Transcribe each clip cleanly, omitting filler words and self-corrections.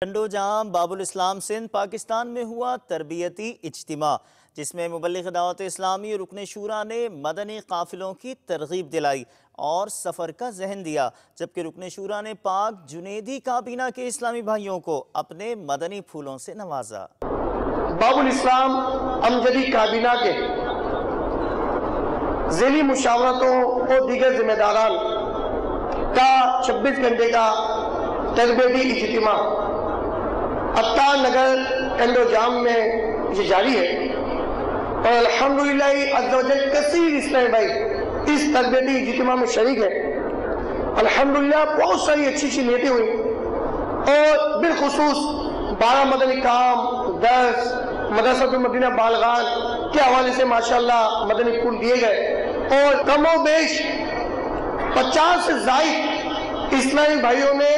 ٹنڈو جام باب الاسلام سندھ پاکستان میں ہوا تربیتی اجتماع، جس میں مبلغ دعوت اسلامی اور رکن شورا نے مدنی قافلوں کی ترغیب دلائی اور سفر کا ذہن دیا، جبکہ رکن شورا نے پاک جنیدی کابینہ کے اسلامی بھائیوں کو اپنے مدنی پھولوں سے نوازا۔ باب الاسلام امجدی کابینہ کے ذیلی مشاورتوں اور دیگر ذمہ داران کا 26 گھنٹے کا تربیتی اجتماع اتار نگر ٹنڈو جام میں یہ جاری ہے، اور الحمدللہ عز و جل کثیر اسلامی بھائی اس تربیتی اجتماع میں شریک ہے۔ الحمدللہ بہت ساری اچھی نیتیں ہوئی، اور بالخصوص 12 مدنی کام، درس، مدرسۃ المدینہ بالغان کے حوالے سے ماشاءاللہ مدنی پھول دیے گئے، اور کم و بیش 50 سے زائد اسلامی بھائیوں نے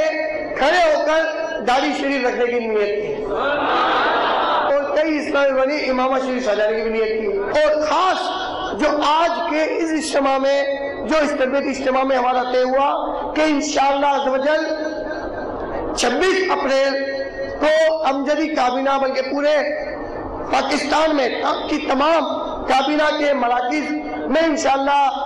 کھڑے ہو کر داڑھی شریف رکھنے کی نیت کی، اور کئی اسلامی بھائی امامہ شریف سجانے کی بھی نیت کی، اور خاص جو آج کے اس اجتماع میں، جو اس تربیتی اجتماع میں ہمارا طے ہوا کہ انشاءاللہ عز و جل 26 اپریل کو امجدی کابینہ بلکہ پورے پاکستان میں کی تمام کابینہ کے مراکز میں انشاءاللہ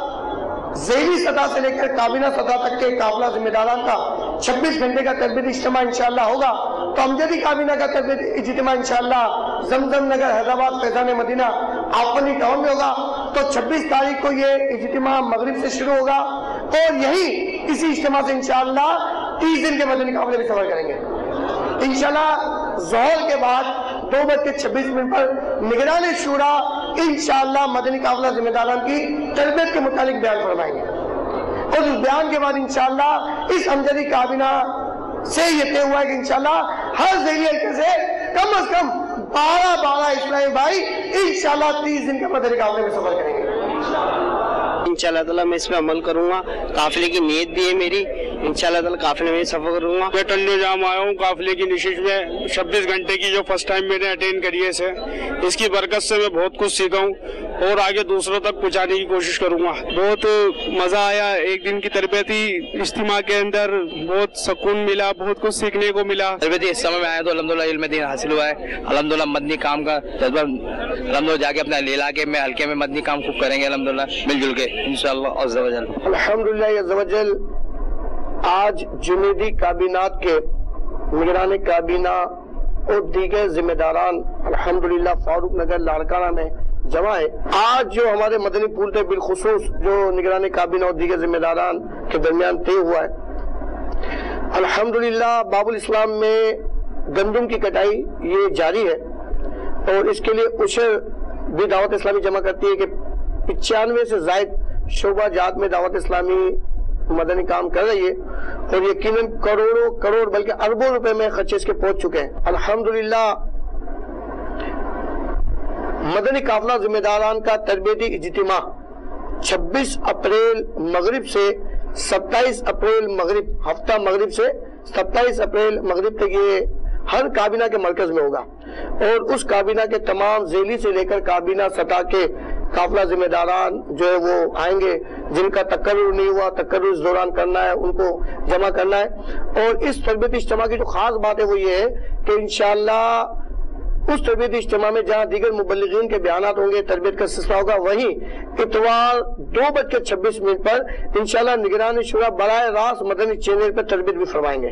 ذیلی سطح سے لے کر کابینہ سطح تک کے قافلہ ذمہ داران کا 26 گھنٹے کا تربیتی اجتماع انشاءاللہ ہوگا۔ تو امجدی کابینہ کا تربیتی اجتماع انشاءاللہ زمزم نگر حیدرآباد فیضان مدینہ آفنی ٹاؤن میں ہوگا۔ تو 26 تاریخ کو یہ اجتماع مغرب سے شروع ہوگا، اور یہی اسی اجتماع سے انشاءاللہ 30 دن کے مدنی قافلے بھی سفر کریں گے۔ انشاءاللہ ظہر کے بعد 2:26 پر نگران شورا انشاءاللہ مدنی قافلہ ذمہ داران کی تربیت کے متعلق بیان فرمائیں گے، اور اس بیان کے بعد انشاءاللہ اس امجدی کابینہ سے یہ طے ہوا ہے کہ انشاءاللہ ہر ذیلی حلقے سے کم از کم 12 اسلامی بھائی انشاءاللہ 30 دن کے مدنی قافلے میں سفر کریں گے۔ انشاءاللہ تعالیٰ میں اس پہ عمل کروں گا، قافلے کی نیت بھی ہے میری، انشاءاللہ تعالیٰ قافلے میں سفر کروں گا۔ میں ٹنڈو جام آیا ہوں قافلے کی نشست میں 26 گھنٹے کی جو فرسٹ ٹائم میں نے اٹینڈ کری ہے اسے، اس کی برکت سے میں بہت کچھ سیکھا ہوں اور آگے دوسروں تک پہنچانے کی کوشش کروں گا۔ بہت مزہ آیا ایک دن کی تربیتی اجتماع کے اندر، بہت سکون ملا، بہت کچھ سیکھنے کو ملا۔ تربیتی اجتماع میں آیا تو الحمدللہ علم دین حاصل ہوا ہے، الحمدللہ مدنی کام کا جذبہ، الحمدللہ جا کے اپنے علاقے میں حلقے میں مدنی کام خوب کریں گے الحمدللہ مل جل کے انشاءاللہ عز و جل۔ الحمدللہ عز و جل آج جنیدی کابینات کے نگران کابینہ اور دیگر ذمہ داران الحمدللہ فاروق نگر لاڑکانہ میں جمع ہے۔ آج جو ہمارے مدنی پھول تھے بالخصوص جو نگران کابینہ اور دیگر ذمہ داران کے درمیان طے ہوا ہے، الحمدللہ باب الاسلام میں گندم کی کٹائی یہ جاری ہے، اور اس کے لیے عشر بھی دعوت اسلامی جمع کرتی ہے کہ 95 سے زائد شعبہ جات میں دعوت اسلامی مدنی کام کر رہی ہے، اور یقیناً کروڑوں بلکہ اربوں روپے میں خرچے اس کے پہنچ چکے ہیں۔ الحمدللہ مدنی قافلہ ذمہ داران کا تربیتی اجتماع 26 اپریل مغرب سے 27 اپریل مغرب، ہفتہ مغرب سے 27 اپریل مغرب تک یہ ہر کابینہ کے مرکز میں ہوگا، اور اس کابینہ کے تمام ذیلی سے لے کر کابینہ سطح کے قافلہ ذمہ داران جو ہے وہ آئیں گے، جن کا تقرر نہیں ہوا، تقرر اس دوران کرنا ہے، ان کو جمع کرنا ہے۔ اور اس تربیتی اجتماع کی جو خاص بات ہے وہ یہ ہے کہ انشاءاللہ اس تربیتی اجتماع میں جہاں دیگر مبلغین کے بیانات ہوں گے، تربیت کا سلسلہ ہوگا، وہیں اتوار 2:26 پر انشاءاللہ نگران شورا براہ راست مدنی چینل پر تربیت بھی فرمائیں گے۔